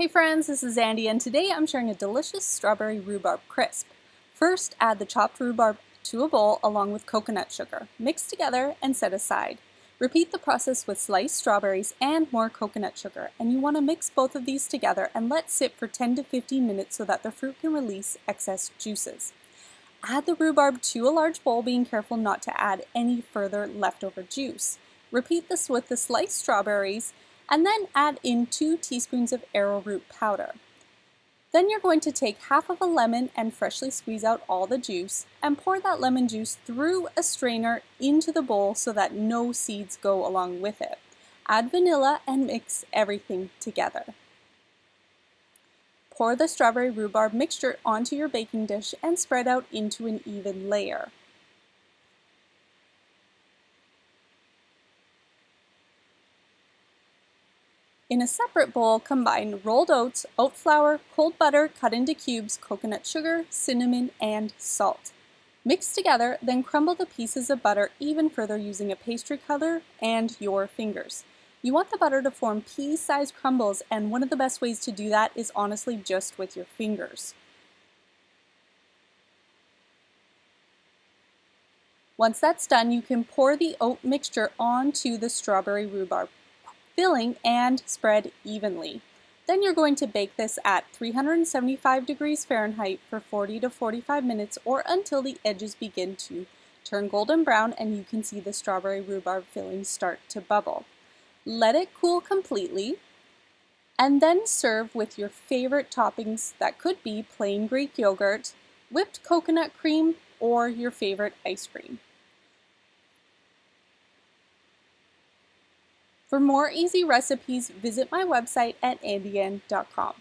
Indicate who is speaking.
Speaker 1: Hey friends, this is Andy and today I'm sharing a delicious strawberry rhubarb crisp. First, add the chopped rhubarb to a bowl along with coconut sugar. Mix together and set aside. Repeat the process with sliced strawberries and more coconut sugar, and you want to mix both of these together and let sit for 10 to 15 minutes so that the fruit can release excess juices. Add the rhubarb to a large bowl, being careful not to add any further leftover juice. Repeat this with the sliced strawberries and then add in 2 teaspoons of arrowroot powder. Then you're going to take half of a lemon and freshly squeeze out all the juice and pour that lemon juice through a strainer into the bowl so that no seeds go along with it. Add vanilla and mix everything together. Pour the strawberry rhubarb mixture onto your baking dish and spread out into an even layer. In a separate bowl, combine rolled oats, oat flour, cold butter cut into cubes, coconut sugar, cinnamon, and salt. Mix together, then crumble the pieces of butter even further using a pastry cutter and your fingers. You want the butter to form pea-sized crumbles, and one of the best ways to do that is honestly just with your fingers. Once that's done, you can pour the oat mixture onto the strawberry rhubarb filling and spread evenly. Then you're going to bake this at 375 degrees Fahrenheit for 40 to 45 minutes or until the edges begin to turn golden brown and you can see the strawberry rhubarb filling start to bubble. Let it cool completely and then serve with your favorite toppings that could be plain Greek yogurt, whipped coconut cream, or your favorite ice cream. For more easy recipes, visit my website at andyan.com.